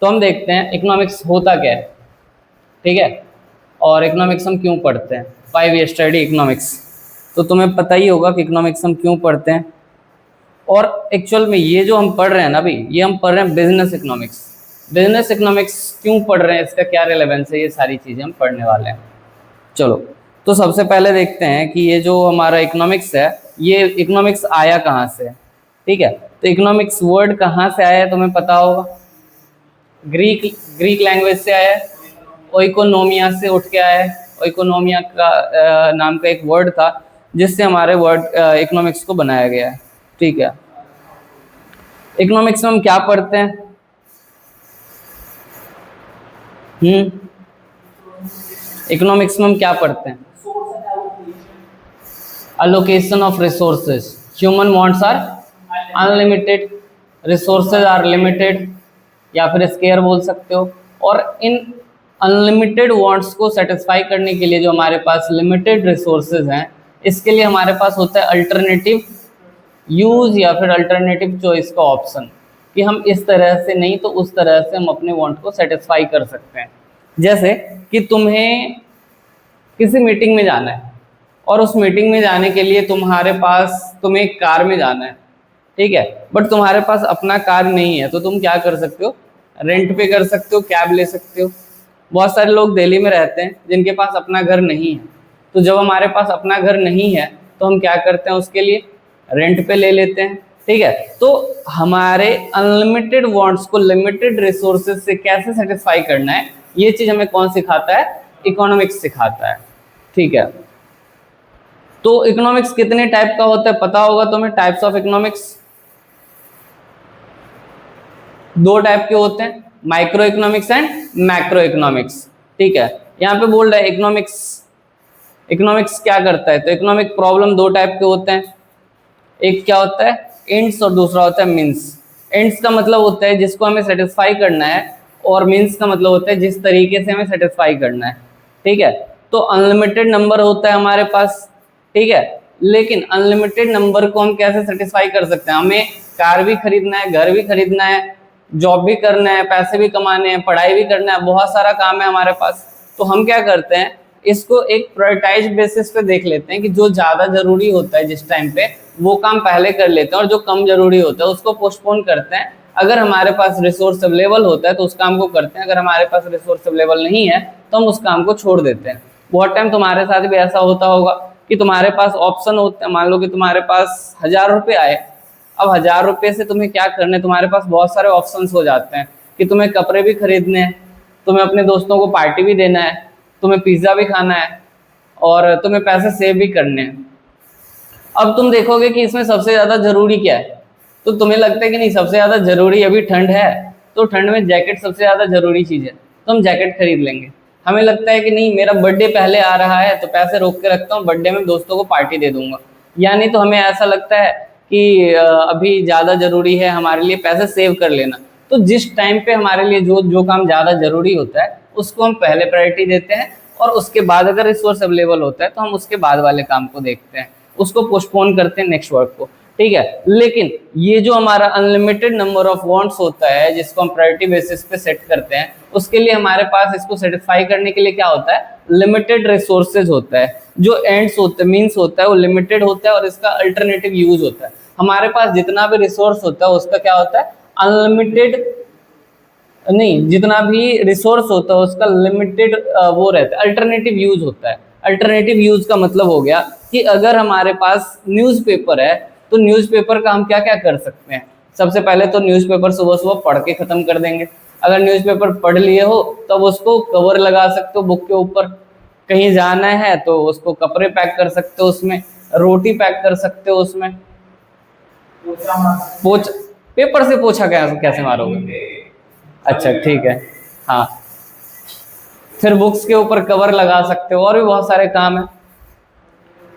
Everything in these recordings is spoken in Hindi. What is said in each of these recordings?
तो हम देखते हैं इकोनॉमिक्स होता क्या है, ठीक है, और इकोनॉमिक्स हम क्यों पढ़ते हैं। 5 ईयर स्टडी इकोनॉमिक्स, तो तुम्हें पता ही होगा कि इकोनॉमिक्स हम क्यों पढ़ते हैं। और एक्चुअल में ये जो हम पढ़ रहे हैं ना अभी, ये हम पढ़ रहे हैं बिजनेस इकोनॉमिक्स। बिजनेस इकोनॉमिक्स क्यों पढ़ रहे हैं, इसका क्या रिलेवेंस है, ये सारी चीज़ें हम पढ़ने वाले हैं। चलो, तो सबसे पहले देखते हैं कि ये जो हमारा इकोनॉमिक्स है, ये इकोनॉमिक्स आया कहाँ से, ठीक है। तो इकोनॉमिक्स वर्ड कहाँ से आया है तुम्हें पता होगा, ग्रीक ग्रीक लैंग्वेज से आया है, ओइकोनोमिया से उठ के आया है। ओइकोनोमिया का नाम का एक वर्ड था जिससे हमारे वर्ड इकोनॉमिक्स को बनाया गया है, ठीक है। इकोनॉमिक्स में हम क्या पढ़ते हैं, इकोनॉमिक्स में हम क्या पढ़ते हैं, allocation of resources, human wants are unlimited, resources are limited, या फिर स्केयर बोल सकते हो। और इन अनलिमिटेड वांट्स को सेटिस्फाई करने के लिए जो हमारे पास लिमिटेड रिसोर्सेज हैं, इसके लिए हमारे पास होता है अल्टरनेटिव यूज या फिर अल्टरनेटिव चॉइस का ऑप्शन, कि हम इस तरह से नहीं तो उस तरह से हम अपने वांट को सेटिस्फाई कर सकते हैं। जैसे कि तुम्हें किसी मीटिंग में जाना है और उस मीटिंग में जाने के लिए तुम्हें एक कार में जाना है, ठीक है, बट तुम्हारे पास अपना कार नहीं है, तो तुम क्या कर सकते हो, रेंट पे कर सकते हो, कैब ले सकते हो। बहुत सारे लोग दिल्ली में रहते हैं जिनके पास अपना घर नहीं है, तो जब हमारे पास अपना घर नहीं है तो हम क्या करते हैं, उसके लिए रेंट पे ले लेते हैं, ठीक है। तो हमारे अनलिमिटेड वांट्स को लिमिटेड रिसोर्सेज से कैसे सेटिस्फाई करना है, ये चीज हमें कौन सिखाता है, इकोनॉमिक्स सिखाता है, ठीक है। तो इकोनॉमिक्स कितने टाइप का होता है पता होगा तुम्हें, टाइप्स ऑफ इकोनॉमिक्स 2 टाइप के होते हैं, micro economics and macro economics, ठीक है। यहाँ पे बोल रहा है इकोनॉमिक्स क्या करता है, तो इकोनॉमिक प्रॉब्लम 2 टाइप के होते हैं, एक क्या होता है एंड्स और दूसरा होता है मीन्स। एंड्स का मतलब होता है जिसको हमें सेटिस्फाई करना है, और मीन्स का मतलब होता है जिस तरीके से हमें सेटिस्फाई करना है, ठीक है। तो अनलिमिटेड नंबर होता है हमारे पास, ठीक है, लेकिन अनलिमिटेड नंबर को हम कैसे सेटिस्फाई कर सकते हैं, हमें कार भी खरीदना है, घर भी खरीदना है, जॉब भी करना है, पैसे भी कमाने हैं, पढ़ाई भी करना है, बहुत सारा काम है हमारे पास। तो हम क्या करते हैं, इसको एक प्रायोरिटाइज बेसिस पे देख लेते हैं कि जो ज़्यादा जरूरी होता है जिस टाइम पे वो काम पहले कर लेते हैं, और जो कम जरूरी होता है उसको पोस्टपोन करते हैं। अगर हमारे पास रिसोर्स अवेलेबल होता है तो उस काम को करते हैं, अगर हमारे पास रिसोर्स अवेलेबल नहीं है तो हम उस काम को छोड़ देते हैं। बहुत टाइम तुम्हारे साथ भी ऐसा होता होगा कि तुम्हारे पास ऑप्शन होते हैं, मान लो कि तुम्हारे पास 1000 रुपये आए, अब 1000 रुपये से तुम्हें क्या करना है, तुम्हारे पास बहुत सारे ऑप्शंस हो जाते हैं कि तुम्हें कपड़े भी खरीदने हैं, तुम्हें अपने दोस्तों को पार्टी भी देना है, तुम्हें पिज्ज़ा भी खाना है, और तुम्हें पैसे सेव भी करने हैं। अब तुम देखोगे कि इसमें सबसे ज़्यादा ज़रूरी क्या है, तो तुम्हें लगता है कि नहीं सबसे ज़्यादा ज़रूरी अभी ठंड है, तो ठंड में जैकेट सबसे ज़्यादा ज़रूरी चीज़ है, तो हम जैकेट खरीद लेंगे। हमें लगता है कि नहीं मेरा बर्थडे पहले आ रहा है तो पैसे रोक के रखता हूँ, बर्थडे में दोस्तों को पार्टी दे दूंगा। यानी तो हमें ऐसा लगता है कि अभी ज़्यादा ज़रूरी है हमारे लिए पैसे सेव कर लेना। तो जिस टाइम पे हमारे लिए जो काम ज़्यादा ज़रूरी होता है उसको हम पहले प्रायोरिटी देते हैं, और उसके बाद अगर रिसोर्स अवेलेबल होता है तो हम उसके बाद वाले काम को देखते हैं, उसको पोस्टपोन करते हैं नेक्स्ट वर्क को, ठीक है। लेकिन ये जो हमारा अनलिमिटेड नंबर ऑफ वांट्स होता है जिसको हम प्रायोरिटी बेसिस पे सेट करते हैं, उसके लिए हमारे पास इसको सेटिस्फाई करने के लिए क्या होता है, लिमिटेड रिसोर्सेज होता है। जो एंड्स होते हैं, मीन्स होता है, वो लिमिटेड होता है और इसका अल्टरनेटिव यूज होता है। हमारे पास जितना भी रिसोर्स होता है उसका क्या होता है, अनलिमिटेड नहीं, जितना भी रिसोर्स होता है उसका लिमिटेड वो रहता है, अल्टरनेटिव यूज होता है। अल्टरनेटिव यूज का मतलब हो गया कि अगर हमारे पास न्यूज़पेपर है तो न्यूज़पेपर का हम क्या क्या कर सकते हैं, सबसे पहले तो न्यूज़पेपर सुबह सुबह पढ़ के खत्म कर देंगे। अगर न्यूज़पेपर पढ़ लिए हो तब उसको कवर लगा सकते हो बुक के ऊपर, कहीं जाना है तो उसको कपड़े पैक कर सकते हो उसमें, रोटी पैक कर सकते हो उसमें, पोछ पेपर से पोछा कैसे मारोगे, अच्छा ठीक है, हाँ, फिर बुक्स के ऊपर कवर लगा सकते हो, और भी बहुत सारे काम है,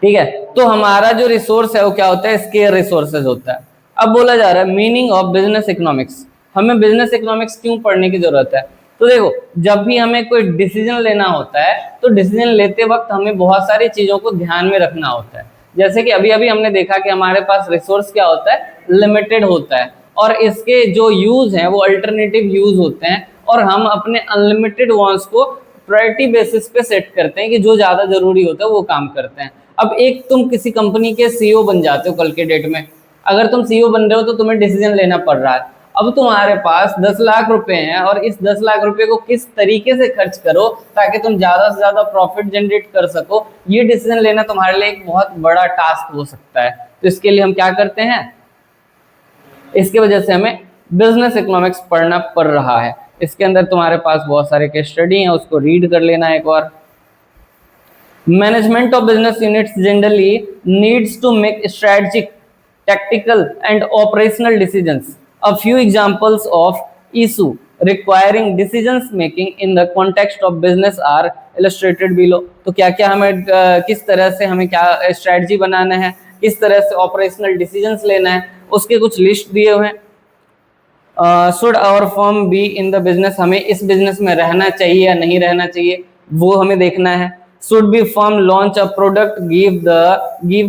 ठीक है। तो हमारा जो रिसोर्स है वो क्या होता है, स्केयर रिसोर्सेज होता है। अब बोला जा रहा है मीनिंग ऑफ बिजनेस इकोनॉमिक्स, हमें बिजनेस इकोनॉमिक्स क्यों पढ़ने की जरूरत है। तो देखो, जब भी हमें कोई डिसीजन लेना होता है तो डिसीजन लेते वक्त हमें बहुत सारी चीजों को ध्यान में रखना होता है। जैसे कि अभी अभी हमने देखा कि हमारे पास रिसोर्स क्या होता है, लिमिटेड होता है, और इसके जो यूज हैं वो अल्टरनेटिव यूज होते हैं, और हम अपने अनलिमिटेड वांट्स को प्रायोरिटी बेसिस पे सेट करते हैं कि जो ज्यादा जरूरी होता है वो काम करते हैं। अब एक तुम किसी कंपनी के सीईओ बन जाते हो कल के डेट में, अगर तुम सीईओ बन रहे हो तो तुम्हें डिसीजन लेना पड़ रहा है। अब तुम्हारे पास 10 लाख रुपए हैं और इस 10 लाख रुपए को किस तरीके से खर्च करो ताकि तुम ज्यादा से ज्यादा प्रॉफिट जनरेट कर सको, ये डिसीजन लेना तुम्हारे लिए एक बहुत बड़ा टास्क हो सकता है। तो इसके लिए हम क्या करते हैं, इसकी वजह से हमें बिजनेस इकोनॉमिक्स पढ़ना पड़ रहा है। इसके अंदर तुम्हारे पास बहुत सारे केस स्टडी हैं, उसको रीड कर लेना एक बार। Management of business units generally needs to make strategic, tactical and operational decisions. A few examples of issue requiring decisions making in the context of business are illustrated below. तो क्या क्या हमें किस तरह से हमें क्या स्ट्रेटजी बनाना है, किस तरह से ऑपरेशनल डिसीजंस लेना है, उसके कुछ लिस्ट दिए हुए हैं। Should our firm be in the business, हमें इस बिजनेस में रहना चाहिए या नहीं रहना चाहिए वो हमें देखना है। Should be firm launch a product give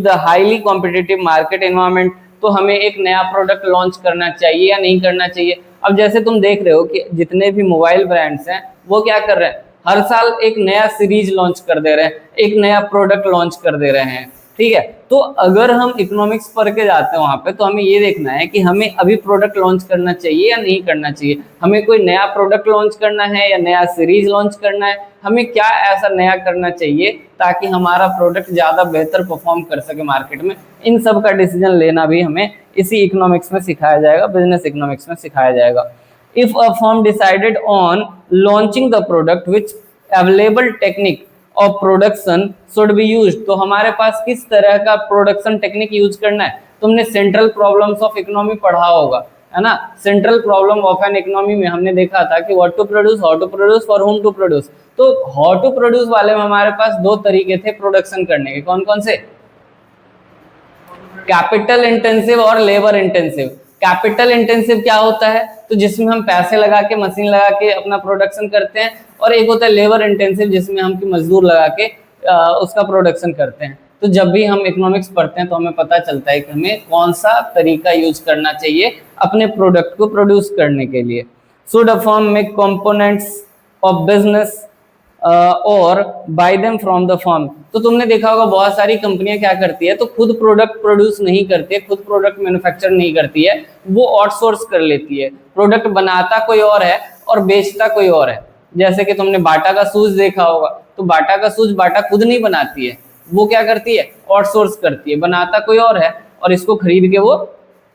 the highly competitive market environment, तो हमें एक नया प्रोडक्ट लॉन्च करना चाहिए या नहीं करना चाहिए। अब जैसे तुम देख रहे हो कि जितने भी मोबाइल ब्रांड्स हैं वो क्या कर रहे हैं, हर साल एक नया सीरीज लॉन्च कर दे रहे हैं, एक नया प्रोडक्ट लॉन्च कर दे रहे हैं, ठीक है। तो अगर हम इकोनॉमिक्स पढ़ के जाते हैं वहां पे तो हमें ये देखना है कि हमें अभी प्रोडक्ट लॉन्च करना चाहिए या नहीं करना चाहिए, हमें कोई नया प्रोडक्ट लॉन्च करना है या नया सीरीज लॉन्च करना है, हमें क्या ऐसा नया करना चाहिए ताकि हमारा प्रोडक्ट ज्यादा बेहतर परफॉर्म कर सके मार्केट में। इन सब का डिसीजन लेना भी हमें इसी इकोनॉमिक्स में सिखाया जाएगा, बिजनेस इकोनॉमिक्स में सिखाया जाएगा। If a firm decided on launching the product which available technique of production should be used, तो हमारे पास किस तरह का प्रोडक्शन टेक्निक यूज करना है। तुमने सेंट्रल प्रॉब्लम्स ऑफ इकोनॉमी पढ़ा होगा, है ना। Central problem of an economy में हमने देखा था कि what to produce, how to produce, for whom to produce. तो हाउ टू प्रोड्यूस वाले में हमारे पास दो तरीके थे प्रोडक्शन करने के, कौन कौन से, कैपिटल इंटेंसिव और लेबर इंटेंसिव। कैपिटल इंटेंसिव क्या होता है, तो जिसमें हम पैसे लगा के मशीन लगा के अपना प्रोडक्शन करते हैं, और एक होता है लेबर इंटेंसिव जिसमें हम मजदूर लगा के उसका प्रोडक्शन करते हैं। तो जब भी हम इकोनॉमिक्स पढ़ते हैं तो हमें पता चलता है कि हमें कौन सा तरीका यूज करना चाहिए अपने प्रोडक्ट को प्रोड्यूस करने के लिए। Should a firm make components of business और buy them from the firm, तो तुमने देखा होगा बहुत सारी कंपनियां क्या करती है, तो खुद प्रोडक्ट प्रोड्यूस नहीं करती है, खुद प्रोडक्ट मैन्युफैक्चर नहीं करती है, वो आउटसोर्स कर लेती है। प्रोडक्ट बनाता कोई और है और बेचता कोई और है। जैसे कि तुमने बाटा का शूज देखा होगा, तो बाटा का शूज बाटा खुद नहीं बनाती है, वो क्या करती है, आउटसोर्स करती है, बनाता कोई और है और इसको खरीद के वो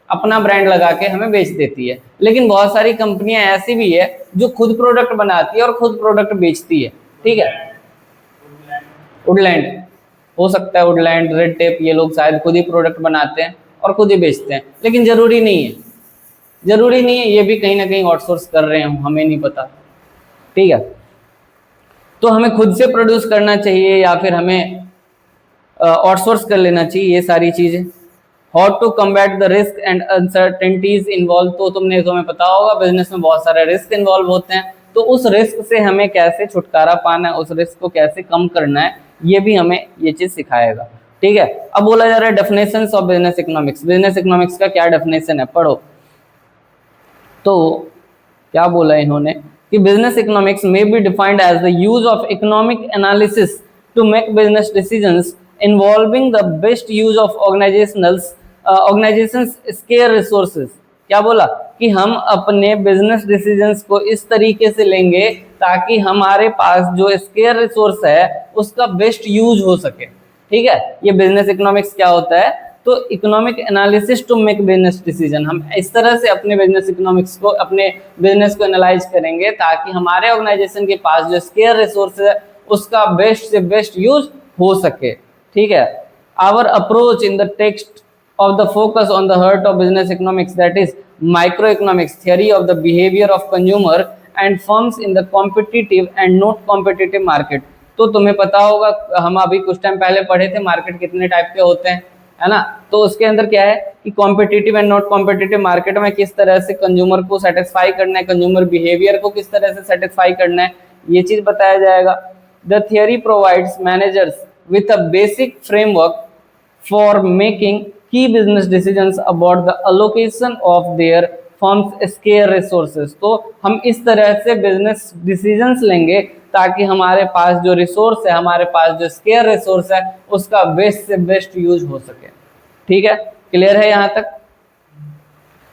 अपना ब्रांड लगा के हमें बेच देती है। लेकिन बहुत सारी कंपनियां ऐसी भी है जो खुद प्रोडक्ट बनाती है और खुद प्रोडक्ट बेचती है, ठीक है। वुडलैंड हो सकता है, वुडलैंड, रेड टेप, ये लोग शायद खुद ही प्रोडक्ट बनाते हैं और खुद ही बेचते हैं, लेकिन जरूरी नहीं है, जरूरी नहीं है, ये भी कहीं ना कहीं आउटसोर्स कर रहे हैं, हमें नहीं पता, ठीक है। तो हमें खुद से प्रोड्यूस करना चाहिए या फिर हमें आउटसोर्स कर लेना चाहिए, ये सारी चीजें। How to combat the risk and uncertainties involve, तो तुम्हें पता होगा बिजनेस में बहुत सारे रिस्क इन्वॉल्व होते हैं, तो उस रिस्क से हमें कैसे छुटकारा पाना है, उस रिस्क को कैसे कम करना है, ये भी हमें ये चीज सिखाएगा, ठीक है। अब बोला जा रहा है definitions of business economics, business economics का क्या डेफिनेशन है, पढ़ो। तो क्या बोला इन्होंने कि बिजनेस इकोनॉमिक्स में be defined as the use of economic analysis to make business decisions involving the best use of organisations scarce resources. क्या बोला कि हम अपने बिजनेस डिसीजंस को इस तरीके से लेंगे ताकि हमारे पास जो स्केयर रिसोर्स है उसका बेस्ट यूज हो सके, ठीक है। ये बिजनेस इकोनॉमिक्स क्या होता है, तो economic analysis to make business decision, हम इस तरह से अपने बिजनेस इकोनॉमिक्स को, अपने बिजनेस को एनालाइज करेंगे ताकि हमारे ऑर्गेनाइजेशन के पास जो स्केयर रिसोर्स है उसका बेस्ट से बेस्ट यूज हो सके, ठीक है। Our approach in the text of the focus on the heart of business economics, that is microeconomics, theory of the behavior of consumer and firms in the competitive and not competitive market। तो तुम्हें पता होगा, हम अभी कुछ टाइम पहले पढ़े थे मार्केट कितने टाइप के होते हैं, है ना। तो उसके अंदर क्या है कि competitive and not competitive market में किस तरह से कंज्यूमर को सेटिस्फाई करना है, कंज्यूमर बिहेवियर को किस तरह से सेटिस्फाई करना है, ये चीज बताया जाएगा। The theory provides managers with a basic framework for making key business decisions about the allocation of their forms square resources. तो हम इस तरह से बिजनेस डिसीजंस लेंगे ताकि हमारे पास जो रिसोर्स है, हमारे पास जो स्केयर रिसोर्स है, उसका बेस्ट से बेस्ट यूज हो सके। ठीक है, क्लियर है यहाँ तक?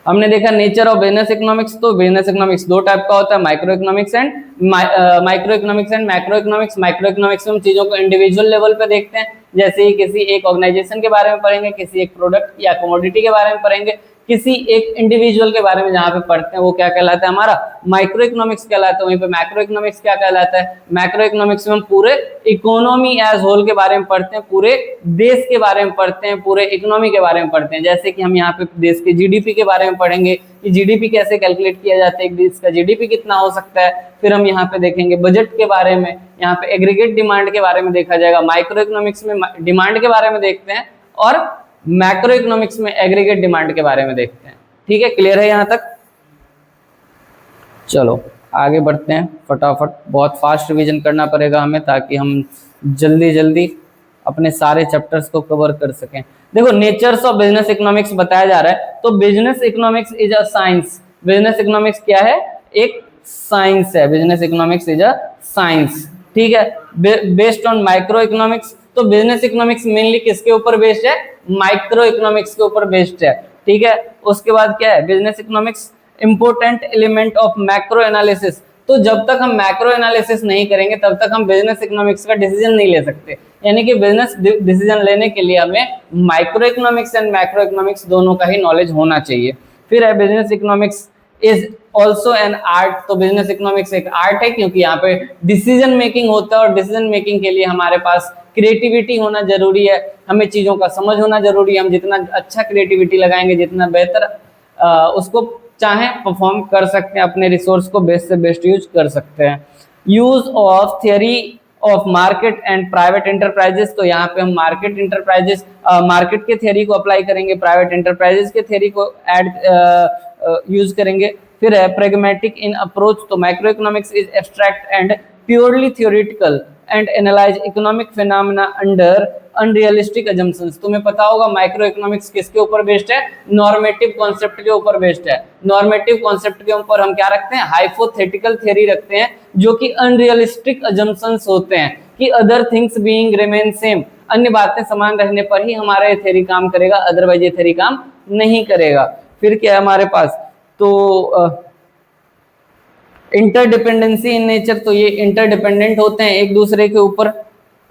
हमने देखा नेचर ऑफ बिजनेस इकोनॉमिक्स। तो बिजनेस इकोनॉमिक्स दो टाइप का होता है, micro economics and macro economics. Micro economics में हम चीजों को इंडिविजुअल लेवल पे देखते हैं, जैसे ही किसी एक ऑर्गेनाइजेशन के बारे में पढ़ेंगे, किसी एक प्रोडक्ट या कमोडिटी के बारे में पढ़ेंगे, किसी एक इंडिविजुअल के बारे में जहां पे पढ़ते हैं वो क्या कहलाता है, हमारा माइक्रो इकोनॉमिक्स कहलाता है। वहीं पे मैक्रो इकोनॉमिक्स क्या कहलाता है? मैक्रो इकोनॉमिक्स में हम पूरे इकोनॉमी एज होल के बारे में पढ़ते हैं, पूरे देश के बारे में पढ़ते हैं, पूरे इकोनॉमी के बारे में पढ़ते हैं। जैसे कि हम यहाँ पे देश के जीडीपी के बारे में पढ़ेंगे कि जीडीपी कैसे कैलकुलेट किया जाता है, एक देश का जीडीपी कितना हो सकता है। फिर हम यहाँ पे देखेंगे बजट के बारे में, यहाँ पे एग्रीगेट डिमांड के बारे में देखा जाएगा। माइक्रो इकोनॉमिक्स में डिमांड के बारे में देखते हैं और मैक्रो इकोनॉमिक्स में एग्रीगेट डिमांड के बारे में देखते हैं। ठीक है, क्लियर है यहाँ तक? चलो आगे बढ़ते हैं फटाफट, बहुत फास्ट रिवीजन करना पड़ेगा हमें ताकि हम जल्दी जल्दी अपने सारे चैप्टर्स को कवर कर सकें। देखो नेचर्स ऑफ बिजनेस इकोनॉमिक्स बताया जा रहा है, तो business economics is a science. Business economics क्या है? एक साइंस है। Business economics is a science. ठीक है, बेस्ड ऑन माइक्रो इकोनॉमिक्स। तो बिजनेस इकोनॉमिक्स मेनली किसके ऊपर बेस्ड है? माइक्रो इकोनॉमिक्स के ऊपर बेस्ड है। ठीक है, उसके बाद क्या है? Business economics important element of macro analysis. तो जब तक हम मैक्रो एनालिसिस नहीं करेंगे तब तक हम बिजनेस इकोनॉमिक्स का डिसीजन नहीं ले सकते। यानी कि बिजनेस डिसीजन लेने के लिए हमें micro economics and macro economics दोनों का ही नॉलेज होना चाहिए। फिर है business economics is also an art. तो बिजनेस इकोनॉमिक्स एक आर्ट है क्योंकि यहाँ पे डिसीजन मेकिंग होता है और डिसीजन मेकिंग के लिए हमारे पास क्रिएटिविटी होना जरूरी है, हमें चीजों का समझ होना जरूरी है। हम जितना अच्छा क्रिएटिविटी लगाएंगे, जितना बेहतर उसको चाहे परफॉर्म कर सकते हैं, अपने रिसोर्स को बेस्ट से बेस्ट यूज कर सकते हैं। Use of theory of market and private enterprises. तो यहाँ पे हम मार्केट एंटरप्राइजेस, मार्केट के थियरी को अप्लाई करेंगे, प्राइवेट एंटरप्राइजेस के थियरी को ऐड यूज करेंगे। फिर है प्रेगमेटिक इन अप्रोच। तो micro economics is abstract and purely theoretical and analyse economic phenomena under unrealistic assumptions. तुम्हें पता होगा माइक्रो इकोनॉमिक्स किसके ऊपर बेस्ड है? नॉर्मेटिव कॉन्सेप्ट के ऊपर बेस्ड है। नॉर्मेटिव कॉन्सेप्ट के ऊपर हम क्या रखते हैं? हाइपोथेटिकल थ्योरी रखते हैं, जो कि अनरियलिस्टिक अजम्पशंस होते हैं कि other things being remain same. अन्य बातें समान रहने पर ही हमारा ये थ्योरी काम करेगा, अदरवाइज ये थ्योरी काम नहीं करेगा। फिर क्या है हमारे पास? तो इंटरडिपेंडेंसी इन नेचर। तो ये इंटरडिपेंडेंट होते हैं एक दूसरे के ऊपर,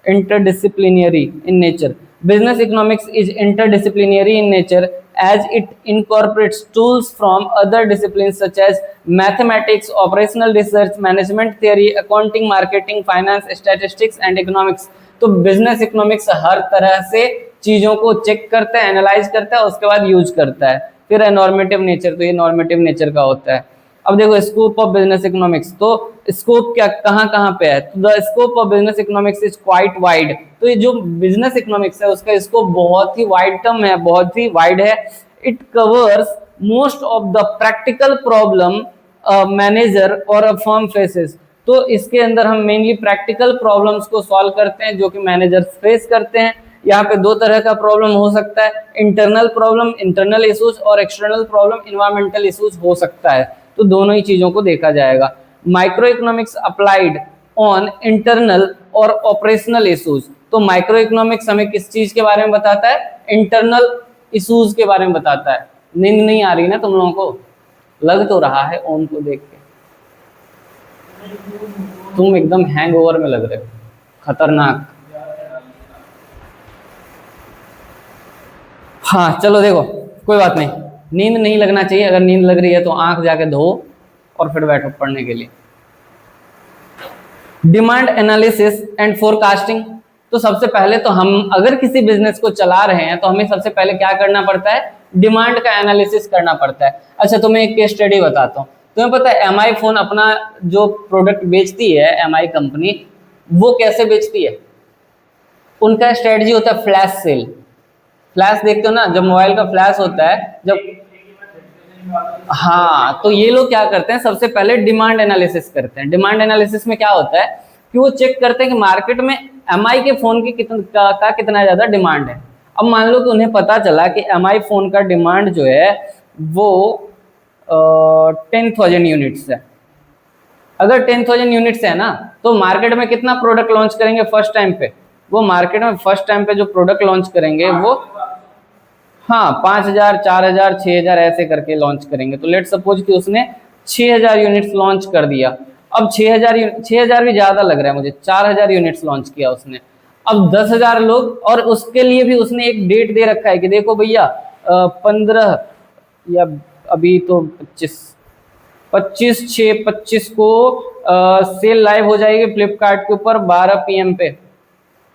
interdisciplinary in nature. Business economics is interdisciplinary in nature as it incorporates tools from other disciplines such as mathematics, operational research, management theory, accounting, marketing, finance, statistics and economics। तो बिजनेस इकोनॉमिक्स हर तरह से चीजों को चेक करता है, एनालाइज करता है, उसके बाद यूज करता है। फिर है नॉर्मेटिव नेचर। तो ये नॉर्मेटिव नेचर का होता है। अब देखो स्कोप ऑफ बिजनेस इकोनॉमिक्स। तो स्कोप क्या कहाँ कहाँ पे है? तो the scope of business economics is quite wide. तो ये जो बिजनेस इकोनॉमिक्स है उसका स्कोप बहुत ही वाइड टर्म है, बहुत ही वाइड है। It covers most of the practical problem manager और अ फर्म फेसेस। तो इसके अंदर हम मेनली प्रैक्टिकल प्रॉब्लम्स को सॉल्व करते हैं जो कि मैनेजर्स फेस करते हैं। यहाँ पे दो तरह का प्रॉब्लम हो सकता है, इंटरनल प्रॉब्लम, इंटरनल इश्यूज, और एक्सटर्नल प्रॉब्लम, इन्वायरमेंटल इश्यूज हो सकता है। तो दोनों ही चीजों को देखा जाएगा। Micro economics applied on internal और ऑपरेशनल इश्यूज। तो माइक्रो इकोनॉमिक्स हमें किस चीज के बारे में बताता है? इंटरनल इश्यूज के बारे में बताता है। नींद नहीं आ रही ना तुम लोगों को? लग तो रहा है ओम को देख के, तुम एकदम हैंगओवर में लग रहे हो, खतरनाक। हाँ चलो देखो, कोई बात नहीं, नींद नहीं लगना चाहिए। अगर नींद लग रही है तो आंख जाके धो और फिर बैठो पढ़ने के लिए। Demand analysis and forecasting. तो सबसे पहले तो हम अगर किसी बिजनेस को चला रहे हैं तो हमें सबसे पहले क्या करना पड़ता है? डिमांड का एनालिसिस करना पड़ता है। अच्छा तुम्हें एक केस स्टडी बताता हूँ। तुम्हें पता है एमआई फोन अपना जो प्रोडक्ट बेचती है, एमआई कंपनी, वो कैसे बेचती है? उनका स्ट्रेटजी होता है फ्लैश सेल। फ्लैश देखते हो ना, जब मोबाइल का फ्लैश होता है जब, हाँ, तो ये लोग क्या करते हैं? सबसे पहले डिमांड एनालिसिस करते हैं। डिमांड एनालिसिस में क्या होता है कि वो चेक करते हैं कि मार्केट में एमआई के फोन की कितना ज्यादा डिमांड है। अब मान लो कि उन्हें पता चला कि एमआई फोन का डिमांड जो है वो 10,000 यूनिट्स है, अगर 10,000 यूनिट्स है ना, तो मार्केट में कितना प्रोडक्ट लॉन्च करेंगे फर्स्ट टाइम पे? वो मार्केट में फर्स्ट टाइम पे जो प्रोडक्ट लॉन्च करेंगे वो, हाँ, 5,000, 4,000, 6,000 ऐसे करके लॉन्च करेंगे। तो लेट सपोज कि उसने 6,000 यूनिट्स लॉन्च कर दिया। अब 6,000 भी ज्यादा लग रहा है मुझे, 4,000 यूनिट्स लॉन्च किया उसने। अब 10,000 लोग, और उसके लिए भी उसने एक डेट दे रखा है कि देखो भैया 15 या अभी तो 25 को सेल लाइव हो जाएगी फ्लिपकार्ट के ऊपर 12 PM पे,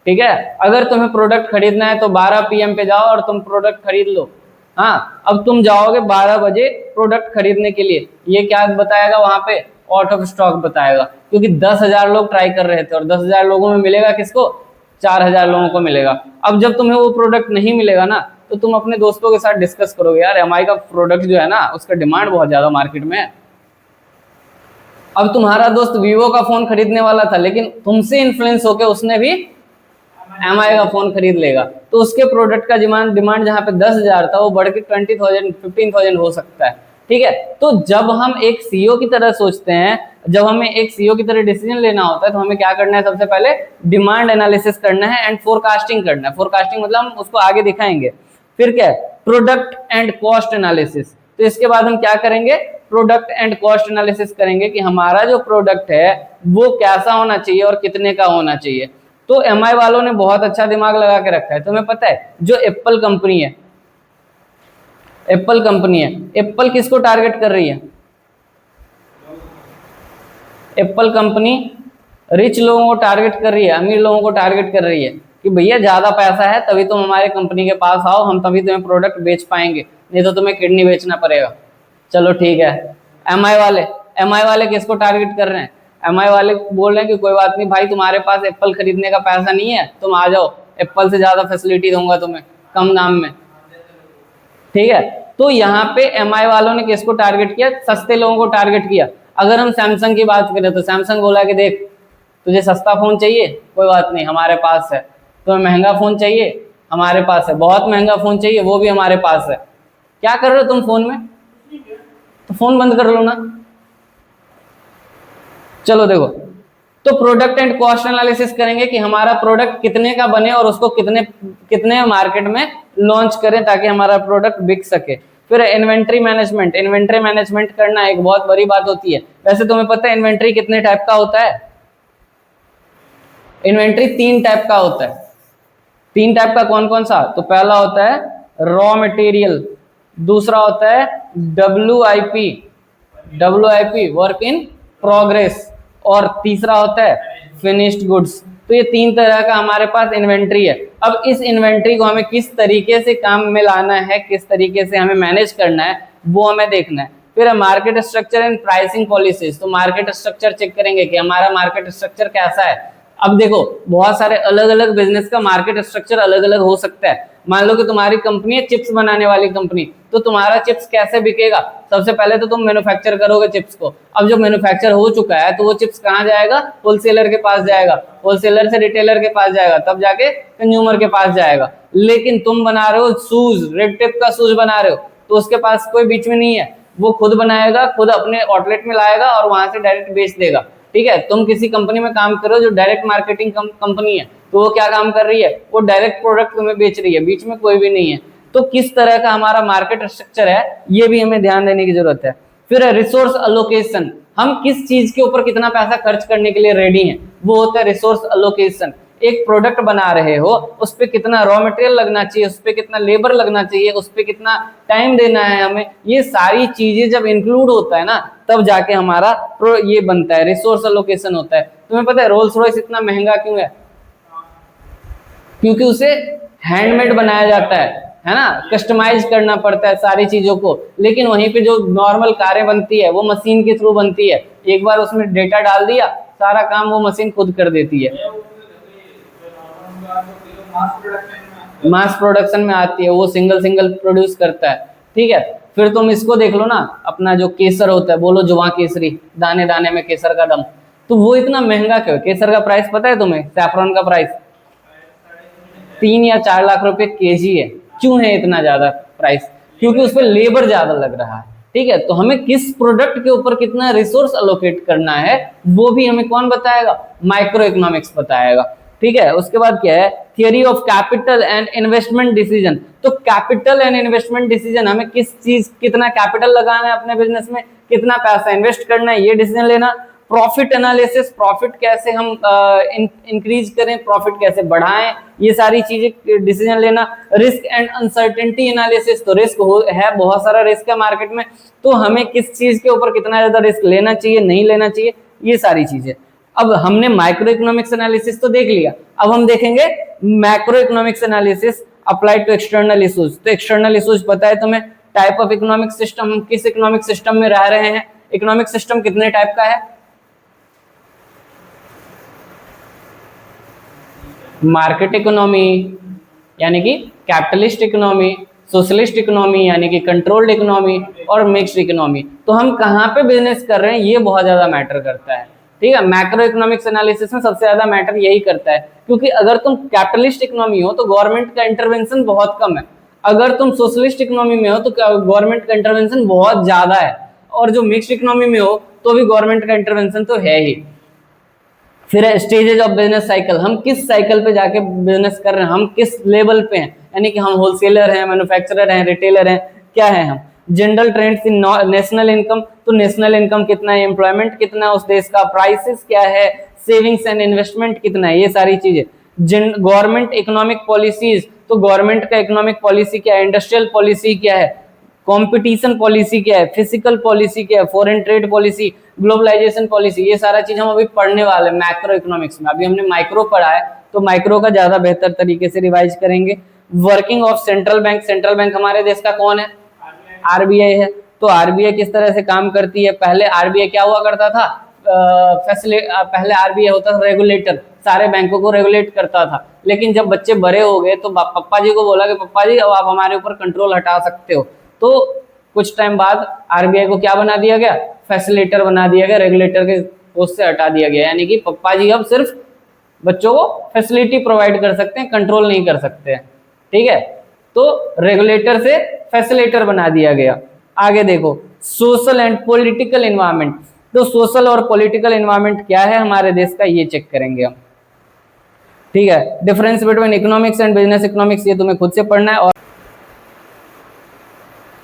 ठीक है। अगर तुम्हें प्रोडक्ट खरीदना है तो 12 PM पे जाओ और तुम प्रोडक्ट खरीद लो। हाँ, अब तुम जाओगे 12 बजे प्रोडक्ट खरीदने के लिए, ये क्या बताएगा वहां पे? आउट ऑफ स्टॉक बताएगा, क्योंकि 10,000 लोग ट्राई कर रहे थे और 10,000 लोगों में मिलेगा किसको? 4,000 लोगों को मिलेगा। अब जब तुम्हें वो प्रोडक्ट नहीं मिलेगा ना, तो तुम अपने दोस्तों के साथ डिस्कस करोगे, यार एमआई का प्रोडक्ट जो है ना, उसका डिमांड बहुत ज्यादा मार्केट में है। अब तुम्हारा दोस्त वीवो का फोन खरीदने वाला था, लेकिन तुमसे इन्फ्लुएंस होकर उसने भी एमआई का फोन खरीद लेगा, तो उसके प्रोडक्ट का डिमांड जहां पे 10,000 था, वो बढ़ के 20,000, 15,000 हो सकता है, ठीक है। तो जब हम एक सीईओ की तरह सोचते हैं, जब हमें एक सीईओ की तरह डिसीजन लेना होता है, तो हमें क्या करना है? सबसे पहले डिमांड एनालिसिस करना है एंड फोरकास्टिंग करना है। फोरकास्टिंग मतलब हम उसको आगे दिखाएंगे। फिर क्या है? Product and cost analysis. तो इसके बाद हम क्या करेंगे? प्रोडक्ट एंड कॉस्ट एनालिसिस करेंगे कि हमारा जो प्रोडक्ट है वो कैसा होना चाहिए और कितने का होना चाहिए। तो एमआई वालों ने बहुत अच्छा दिमाग लगा के रखा है। तुम्हें पता है, जो एप्पल कंपनी है, एप्पल किसको टारगेट कर रही है? एप्पल कंपनी रिच लोगों को टारगेट कर रही है, अमीर लोगों को टारगेट कर रही है कि भैया ज्यादा पैसा है तभी तुम हमारे कंपनी के पास आओ, हम तभी तुम्हें प्रोडक्ट बेच पाएंगे, नहीं तो तुम्हें किडनी बेचना पड़ेगा। चलो ठीक है। एमआई वाले किसको टारगेट कर रहे हैं? एमआई वाले बोल रहे हैं कि कोई बात नहीं भाई, तुम्हारे पास एप्पल खरीदने का पैसा नहीं है, तुम आ जाओ, एप्पल से ज्यादा फैसिलिटी दूंगा तुम्हें कम दाम में, ठीक है। तो यहाँ पे एमआई वालों ने किसको टारगेट किया? सस्ते लोगों को टारगेट किया। अगर हम सैमसंग की बात करें तो सैमसंग बोला कि देख, तुझे सस्ता फोन चाहिए, कोई बात नहीं, हमारे पास है। तुम्हें महंगा फोन चाहिए, हमारे पास है। बहुत महंगा फोन चाहिए, वो भी हमारे पास है। क्या कर रहे हो तुम फोन में? तो फोन बंद कर लो ना। चलो देखो, तो प्रोडक्ट एंड कॉस्ट एनालिसिस करेंगे कि हमारा प्रोडक्ट कितने का बने और उसको कितने मार्केट में लॉन्च करें ताकि हमारा प्रोडक्ट बिक सके। फिर इन्वेंट्री मैनेजमेंट करना एक बहुत बड़ी बात होती है। वैसे तुम्हें पता है इन्वेंट्री कितने टाइप का होता है? इन्वेंट्री 3 टाइप का होता है। 3 टाइप का कौन कौन सा? तो पहला होता है रॉ मटेरियल, दूसरा होता है WIP वर्क इन प्रोग्रेस, और तीसरा होता है फिनिश्ड गुड्स। तो ये 3 तरह का हमारे पास इन्वेंट्री है। अब इस इन्वेंट्री को हमें किस तरीके से काम में लाना है, किस तरीके से हमें मैनेज करना है, वो हमें देखना है। फिर market structure and pricing policies. तो मार्केट स्ट्रक्चर चेक करेंगे कि हमारा मार्केट स्ट्रक्चर कैसा है। अब देखो, बहुत सारे अलग अलग बिजनेस का मार्केट स्ट्रक्चर अलग अलग हो सकता है। मान लो कि तुम्हारी कंपनी है चिप्स बनाने वाली कंपनी, तो तुम्हारा चिप्स कैसे बिकेगा? सबसे पहले तो तुम मैन्युफैक्चर करोगे चिप्स को। अब जो मैन्युफैक्चर हो चुका है तो वो चिप्स कहाँ जाएगा? होलसेलर के पास जाएगा, होलसेलर से रिटेलर के पास जाएगा, तब जाके कंज्यूमर के पास जाएगा। लेकिन तुम बना रहे हो शूज, रेड टेप का शूज बना रहे हो, तो उसके पास कोई बीच में नहीं है, वो खुद बनाएगा, खुद अपने आउटलेट में लाएगा और वहां से डायरेक्ट बेच देगा, ठीक है। तुम किसी कंपनी में काम करो जो डायरेक्ट मार्केटिंग कंपनी है, तो वो क्या काम कर रही है? वो डायरेक्ट प्रोडक्ट तुम्हें बेच रही है, बीच में कोई भी नहीं है। तो किस तरह का हमारा मार्केट स्ट्रक्चर है, ये भी हमें ध्यान देने की जरूरत है। फिर रिसोर्स अलोकेशन, हम किस चीज के ऊपर कितना पैसा खर्च करने के लिए रेडी हैं, वो होता है रिसोर्स अलोकेशन। एक प्रोडक्ट बना रहे हो, उस पर कितना रॉ मटेरियल लगना चाहिए, उस पर कितना लेबर लगना चाहिए, उस पर कितना टाइम देना है हमें, ये सारी चीजें जब इंक्लूड होता है ना, तब जाके हमारा ये बनता है, रिसोर्स अलोकेशन होता है। तुम्हें पता है रोल्स रॉयस इतना महंगा क्यों है? क्योंकि उसे हैंडमेड बनाया जाता है ना, कस्टमाइज करना पड़ता है सारी चीजों को। लेकिन वहीं पे जो नॉर्मल कारें बनती है वो मशीन के थ्रू बनती है, एक बार उसमें डेटा डाल दिया, सारा काम वो मशीन खुद कर देती है, मास प्रोडक्शन में आती है, वो सिंगल प्रोड्यूस करता है, ठीक है। फिर तुम इसको देख लो ना, अपना जो केसर होता है, बोलो जुआ केसरी, दाने दाने में केसर का दम, तो वो इतना महंगा क्यों? केसर का प्राइस पता है तुम्हें? सैफरॉन का प्राइस 3 या 4 लाख रुपए केजी है। क्यों है इतना ज्यादा प्राइस? क्योंकि उस पर लेबर ज्यादा लग रहा है, ठीक है। तो हमें किस प्रोडक्ट के ऊपर कितना रिसोर्स अलोकेट करना है वो भी हमें कौन बताएगा, माइक्रो इकोनॉमिक्स बताएगा, ठीक है। उसके बाद क्या है, theory of capital and investment decision. तो कैपिटल एंड इन्वेस्टमेंट डिसीजन, हमें किस चीज कितना कैपिटल लगाना है अपने बिजनेस में, कितना पैसा इन्वेस्ट करना है, ये डिसीजन लेना। प्रॉफिट एनालिसिस, प्रॉफिट कैसे हम इंक्रीज करें, प्रॉफिट कैसे बढ़ाएं, ये सारी चीजें डिसीजन लेना। रिस्क एंड अनसर्टेनिटी एनालिसिस, तो रिस्क है, बहुत सारा रिस्क है मार्केट में, तो हमें किस चीज के ऊपर कितना ज्यादा रिस्क लेना चाहिए, नहीं लेना चाहिए, ये सारी चीजें। अब हमने माइक्रो इकोनॉमिक्स एनालिसिस तो देख लिया, अब हम देखेंगे macroeconomics analysis applied to external issues. तो एक्सटर्नल इश्यूज पता है तुम्हें, टाइप ऑफ इकोनॉमिक सिस्टम, हम किस इकोनॉमिक सिस्टम में रह रहे हैं, इकोनॉमिक सिस्टम कितने टाइप का है, मार्केट इकोनॉमी यानी कि कैपिटलिस्ट इकोनॉमी, सोशलिस्ट इकोनॉमी यानी कि कंट्रोल्ड इकोनॉमी, और मिक्स्ड इकोनॉमी। तो हम कहाँ पे बिजनेस कर रहे हैं ये बहुत ज्यादा मैटर करता है, ठीक है। मैक्रो इकोनॉमिक्स एनालिसिस में सबसे ज्यादा मैटर यही करता है, क्योंकि अगर तुम कैपिटलिस्ट इकोनॉमी हो तो गवर्नमेंट का इंटरवेंशन बहुत कम है, अगर तुम सोशलिस्ट इकोनॉमी में हो तो गवर्नमेंट का इंटरवेंशन बहुत ज्यादा है, और जो मिक्स्ड इकोनॉमी में हो तो भी गवर्नमेंट का इंटरवेंशन तो है ही। फिर स्टेजेस ऑफ बिजनेस साइकिल, हम किस साइकिल पे जाके बिजनेस कर रहे हैं, हम किस लेवल पे हैं, यानी कि हम होलसेलर हैं, मैन्युफैक्चरर हैं, रिटेलर हैं, क्या है हम। General trends in national income, तो नेशनल इनकम कितना है, एम्प्लॉयमेंट कितना है उस देश का, प्राइसेस क्या है, सेविंग्स एंड इन्वेस्टमेंट कितना है, ये सारी चीजें। गवर्नमेंट इकोनॉमिक पॉलिसीज, तो गवर्नमेंट का इकोनॉमिक पॉलिसी क्या है, इंडस्ट्रियल पॉलिसी क्या है, कंपटीशन पॉलिसी क्या है, फिजिकल पॉलिसी क्या है, foreign trade policy, globalisation policy, ये सारा चीज हम अभी पढ़ने वाले हैं मैक्रो इकोनॉमिक्स में। अभी हमने माइक्रो पढ़ा है तो माइक्रो का ज्यादा बेहतर तरीके से रिवाइज करेंगे। Working of central bank, central bank हमारे देश का कौन है, आरबीआई है। तो आरबीआई किस तरह से काम करती है, पहले आरबीआई क्या हुआ करता था, पहले आरबीआई होता था रेगुलेटर, सारे बैंकों को रेगुलेट करता था। लेकिन जब बच्चे बड़े हो गए तो पप्पा जी को बोला कि पप्पा जी अब आप हमारे ऊपर कंट्रोल हटा सकते हो, तो कुछ टाइम बाद आरबीआई को क्या बना दिया गया, फैसिलिटेटर बना दिया गया, रेगुलेटर के पोस्ट से हटा दिया गया, यानी कि पप्पा जी अब सिर्फ बच्चों को फैसिलिटी प्रोवाइड कर सकते हैं, कंट्रोल नहीं कर सकते हैं, ठीक है। तो रेगुलेटर से फैसिलिटेटर बना दिया गया। आगे देखो सोशल एंड पॉलिटिकल एनवायरनमेंट, तो सोशल और पॉलिटिकल एनवायरनमेंट क्या है हमारे देश का ये चेक करेंगे हम, ठीक है। Difference between economics and business economics ये तुम्हें खुद से पढ़ना है। और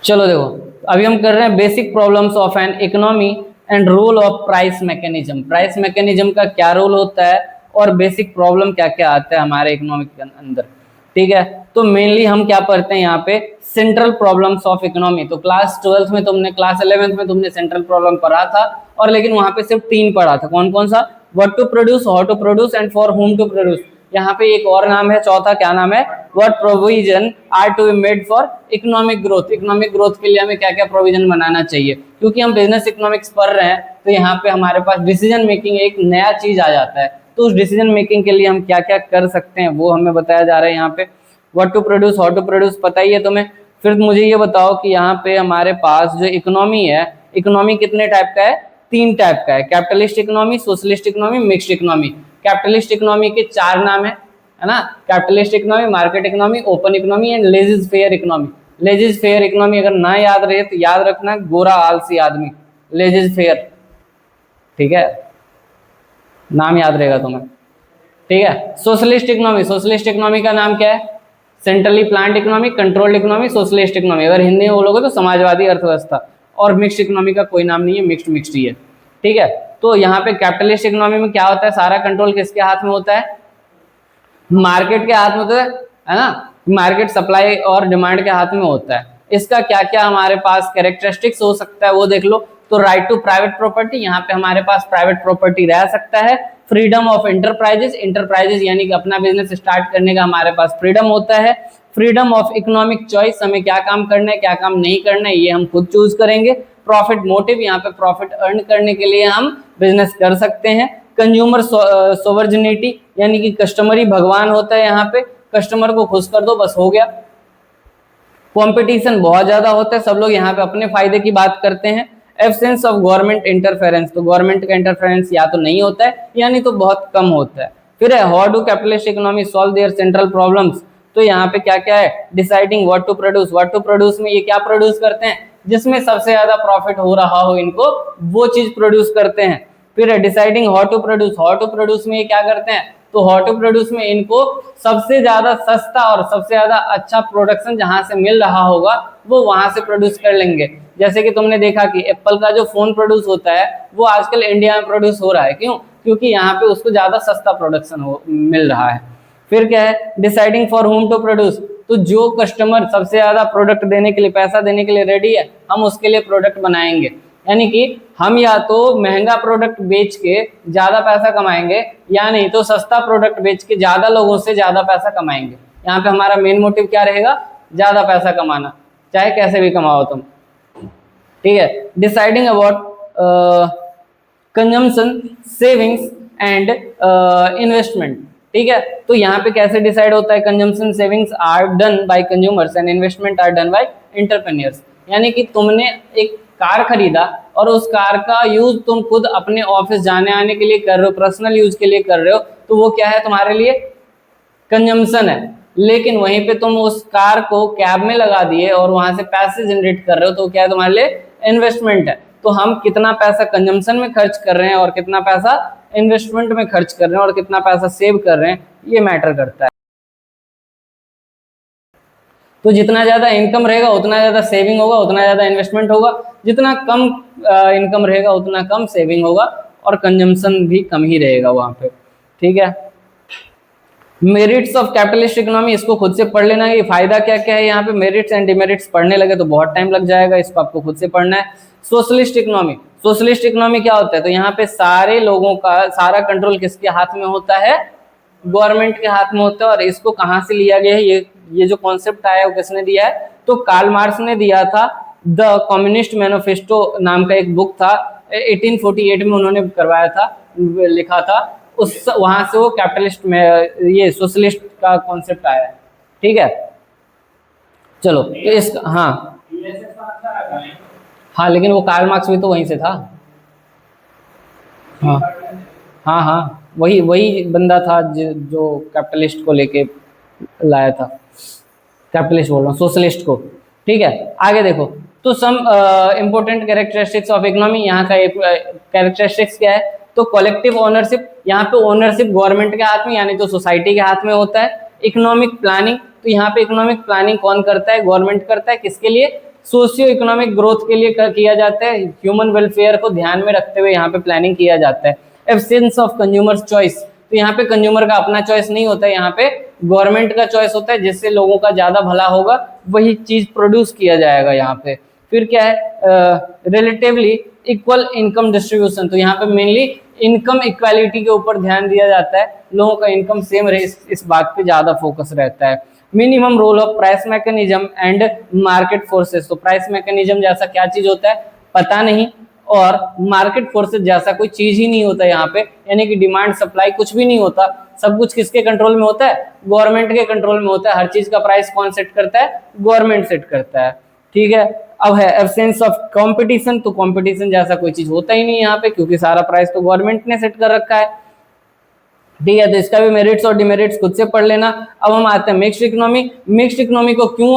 चलो देखो अभी हम कर रहे हैं basic problems of an economy and role of price mechanism. Price mechanism का क्या रोल होता है और बेसिक प्रॉब्लम क्या क्या आता है हमारे इकोनॉमिक के अंदर, ठीक है। तो मेनली हम क्या पढ़ते हैं यहाँ पे, सेंट्रल प्रॉब्लम्स ऑफ इकोनॉमी। तो क्लास 12th में तुमने, क्लास 11th में तुमने सेंट्रल प्रॉब्लम पढ़ा था, और लेकिन वहां पे सिर्फ 3 पढ़ा था, कौन कौन सा, what to produce, how to produce and for whom to produce. यहाँ पे एक और नाम है चौथा, क्या नाम है, what provision are to be made for economic growth. Economic growth के लिए हमें क्या क्या प्रोविजन बनाना चाहिए, क्योंकि हम बिजनेस इकोनॉमिक्स पढ़ रहे हैं तो यहाँ पे हमारे पास डिसीजन मेकिंग एक नया चीज आ जाता है। तो उस डिसीजन मेकिंग के लिए हम क्या क्या कर सकते हैं वो हमें बताया जा रहा है यहाँ पे। What to produce, how to produce पता ही है तुम्हें। फिर मुझे ये बताओ कि यहाँ पे हमारे पास जो इकोनॉमी है, इकोनॉमी कितने टाइप का है, 3 टाइप का है, capitalist economy, socialist economy, mixed economy. Capitalist economy के 4 नाम है ना, capitalist economy, market economy, open economy and laissez faire economy. Laissez faire economy अगर ना याद रहे तो याद रखना, गोरा आलसी आदमी, लेजिज फेयर, ठीक है, नाम याद रहेगा तुम्हें, ठीक है। सोशलिस्ट इकोनॉमी, सोशलिस्ट इकोनॉमी का नाम क्या है, centrally planned economy, controlled economy, socialist economy. अगर हिंदी में बोलोगे तो समाजवादी अर्थव्यवस्था। और मिक्स्ड इकोनॉमी का कोई नाम नहीं है, मिक्स्ड ही है, ठीक है। तो यहाँ पे कैपिटलिस्ट इकोनॉमी में क्या होता है, सारा कंट्रोल किसके हाथ में होता है, मार्केट के हाथ में होता है ना, मार्केट सप्लाई और डिमांड के हाथ में होता है। इसका क्या क्या हमारे पास कैरेक्टरिस्टिक्स हो सकता है वो देख लो। तो राइट टू प्राइवेट प्रॉपर्टी, यहाँ पे हमारे पास प्राइवेट प्रॉपर्टी रह सकता है। फ्रीडम ऑफ इंटरप्राइजेस, इंटरप्राइजेस यानी कि अपना बिजनेस स्टार्ट करने का हमारे पास फ्रीडम होता है। फ्रीडम ऑफ इकोनॉमिक चॉइस, हमें क्या काम करना है क्या काम नहीं करना है ये हम खुद चूज करेंगे। प्रॉफिट मोटिव, यहाँ पे प्रॉफिट अर्न करने के लिए हम बिजनेस कर सकते हैं। कंज्यूमर सोवर्जिनिटी यानी कि कस्टमर ही भगवान होता है, यहाँ पे कस्टमर को खुश कर दो बस हो गया। कंपटीशन बहुत ज्यादा होता है, सब लोग यहाँ पे अपने फायदे की बात करते हैं। एब्सेंस ऑफ गवर्नमेंट इंटरफेरेंस, तो गवर्नमेंट का इंटरफेरेंस या तो नहीं होता है यानी तो बहुत कम होता है। फिर है how do capitalist economy solve their central problems, तो यहाँ पे क्या क्या है, deciding what to produce. What to produce में ये क्या प्रोड्यूस करते हैं, जिसमें सबसे ज्यादा प्रॉफिट हो रहा हो इनको, वो चीज प्रोड्यूस करते हैं। फिर deciding how to produce, how to produce में ये क्या करते हैं, तो हाउ टू प्रोड्यूस में इनको सबसे ज्यादा सस्ता और सबसे ज्यादा अच्छा प्रोडक्शन जहां से मिल रहा होगा वो वहां से प्रोड्यूस कर लेंगे। जैसे कि तुमने देखा कि एप्पल का जो फोन प्रोड्यूस होता है वो आजकल इंडिया में प्रोड्यूस हो रहा है, क्यों, क्योंकि यहाँ पे उसको ज्यादा सस्ता प्रोडक्शन मिल रहा है। फिर क्या है, deciding for whom to produce, तो जो कस्टमर सबसे ज्यादा प्रोडक्ट देने के लिए, पैसा देने के लिए रेडी है, हम उसके लिए प्रोडक्ट बनाएंगे। यानी कि हम या तो महंगा प्रोडक्ट बेच के ज्यादा पैसा कमाएंगे, या नहीं तो सस्ता प्रोडक्ट बेच के ज्यादा लोगों से ज्यादा पैसा कमाएंगे। यहाँ पे हमारा मेन मोटिव क्या रहेगा, ज्यादा पैसा कमाना, चाहे कैसे भी कमाओ तुम। ठीक है, deciding about consumption, savings and investment. ठीक है, तो यहाँ पे कैसे डिसाइड होता है, consumption savings are done by consumers and investment are done by entrepreneurs. यानी कि तुमने एक कार खरीदा और उस कार का यूज तुम खुद अपने ऑफिस जाने आने के लिए कर रहे हो, पर्सनल यूज के लिए कर रहे हो, तो वो क्या है, तुम्हारे लिए कंजम्पशन है। लेकिन वहीं पे तुम उस कार को कैब में लगा दिए और वहां से पैसे जनरेट कर रहे हो, तो क्या है, तुम्हारे लिए इन्वेस्टमेंट है। तो हम कितना पैसा कंजम्पशन में खर्च कर रहे हैं और कितना पैसा इन्वेस्टमेंट में खर्च कर रहे हैं और कितना पैसा सेव कर रहे हैं, ये मैटर करता है। तो जितना ज्यादा इनकम रहेगा उतना ज्यादा सेविंग होगा, उतना ज्यादा इन्वेस्टमेंट होगा। जितना कम इनकम रहेगा उतना कम सेविंग होगा और कंजम्पशन भी कम ही रहेगा वहां पे। ठीक है, मेरिट्स ऑफ कैपिटलिस्ट इकोनॉमी, इसको खुद से पढ़ लेना है, फायदा क्या क्या है यहाँ पे। मेरिट्स एंड डिमेरिट्स पढ़ने लगे तो बहुत टाइम लग जाएगा, इसको आपको खुद से पढ़ना है। सोशलिस्ट इकोनॉमी, सोशलिस्ट इकोनॉमी क्या होता है, तो यहाँ पे सारे लोगों का सारा कंट्रोल किसके हाथ में होता है, गवर्नमेंट के हाथ में होता है। और इसको कहाँ से लिया गया है, ये जो कॉन्सेप्ट आया वो किसने दिया है, तो कार्ल मार्क्स ने दिया था। द कम्युनिस्ट मैनिफेस्टो नाम का एक बुक था, 1848 में उन्होंने करवाया था, लिखा था, उस वहां से वो कैपिटलिस्ट में ये सोशलिस्ट का कॉन्सेप्ट आया है। ठीक है, चलो तो इस हाँ लेकिन वो कार्ल मार्क्स भी तो वहीं से था। हाँ हाँ, वही बंदा था जो कैपिटलिस्ट को लेके लाया था, कैपिटलिस्ट बोल रहा हूँ, सोशलिस्ट को। ठीक है, आगे देखो, तो some important characteristics of economy, यहाँ का एक कैरेक्टरिस्टिक्स क्या है, तो कलेक्टिव ओनरशिप, यहाँ पे ओनरशिप गवर्नमेंट के हाथ में यानी तो सोसाइटी के हाथ में होता है। इकोनॉमिक प्लानिंग, तो यहाँ पे इकोनॉमिक प्लानिंग कौन करता है, गवर्नमेंट करता है, किसके लिए, सोशियो इकोनॉमिक ग्रोथ के लिए किया जाता है, ह्यूमन वेलफेयर को ध्यान में रखते हुए यहाँ पे प्लानिंग किया जाता है। एब्सेंस ऑफ कंज्यूमर्स चॉइस, तो यहाँ पे कंज्यूमर का अपना चॉइस नहीं होता है, यहाँ पे गवर्नमेंट का चॉइस होता है, जिससे लोगों का ज्यादा भला होगा वही चीज प्रोड्यूस किया जाएगा यहाँ पे। फिर क्या है, रिलेटिवली इक्वल इनकम डिस्ट्रीब्यूशन, तो यहाँ पे मेनली इनकम इक्वालिटी के ऊपर ध्यान दिया जाता है, लोगों का इनकम सेम रहे इस बात पे ज्यादा फोकस रहता है। Minimum role of price mechanism and market forces, तो प्राइस मैकेनिज्म जैसा क्या चीज होता है पता नहीं, और मार्केट फोर्सेस जैसा कोई चीज ही नहीं होता यहाँ पे, यानी कि डिमांड सप्लाई कुछ भी नहीं होता, सब कुछ किसके कंट्रोल में होता है, गवर्नमेंट के कंट्रोल में होता है। हर चीज का प्राइस कौन सेट करता है, गवर्नमेंट सेट करता है। ठीक है, अब है एब्सेंस ऑफ कंपटीशन, तो कंपटीशन जैसा कोई चीज होता ही नहीं यहाँ पे, क्योंकि सारा प्राइस तो गवर्नमेंट ने सेट कर रखा है। ठीक है, तो इसका भी मेरिट्स और डिमेरिट्स खुद से पढ़ लेना। अब हम आते हैं मिक्स्ड इकोनॉमी। मिक्स्ड इकोनॉमी को क्यों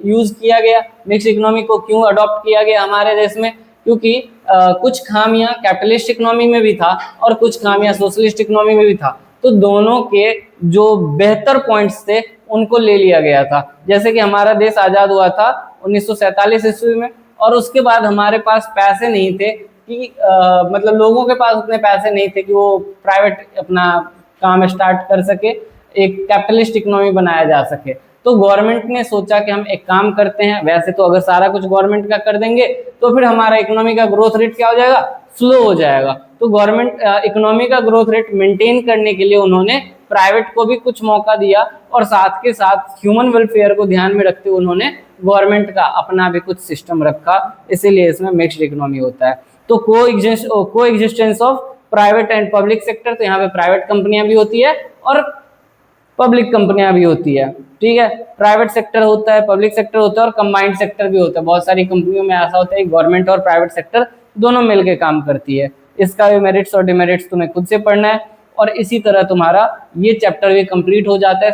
यूज किया गया, मिक्स्ड इकोनॉमी को क्यों अडॉप्ट किया गया हमारे देश में, क्योंकि कुछ खामियां कैपिटलिस्ट इकोनॉमी में भी था और कुछ खामियां सोशलिस्ट इकोनॉमी में भी था, तो दोनों के जो बेहतर पॉइंट्स थे उनको ले लिया गया था। जैसे कि हमारा देश आजाद हुआ था 1947 ईस्वी में, और उसके बाद हमारे पास पैसे नहीं थे कि मतलब लोगों के पास उतने पैसे नहीं थे कि वो प्राइवेट अपना काम स्टार्ट कर सके, एक कैपिटलिस्ट इकोनॉमी बनाया जा सके। तो गवर्नमेंट ने सोचा कि हम एक काम करते हैं, वैसे तो अगर सारा कुछ गवर्नमेंट का कर देंगे तो फिर हमारा इकोनॉमी का ग्रोथ रेट क्या हो जाएगा, स्लो हो जाएगा। तो गवर्नमेंट इकोनॉमी का ग्रोथ रेट मेंटेन करने के लिए उन्होंने प्राइवेट को भी कुछ मौका दिया, और साथ के साथ ह्यूमन वेलफेयर को ध्यान में रखते हुए उन्होंने गवर्नमेंट का अपना भी कुछ सिस्टम रखा, इसीलिए इसमें मिक्स्ड इकोनॉमी होता है। तो को existence of private and public sector, तो यहाँ पे प्राइवेट कंपनियां भी होती है और पब्लिक कंपनियां भी होती है। ठीक है, प्राइवेट सेक्टर होता है, पब्लिक सेक्टर होता है और कंबाइंड सेक्टर भी होता है। बहुत सारी कंपनियों में ऐसा होता है गवर्नमेंट और प्राइवेट सेक्टर दोनों मिलकर काम करती है। इसका भी मेरिट्स और डिमेरिट्स तुम्हें खुद से पढ़ना है, और इसी तरह तुम्हारा ये चैप्टर भी कंप्लीट हो जाता है।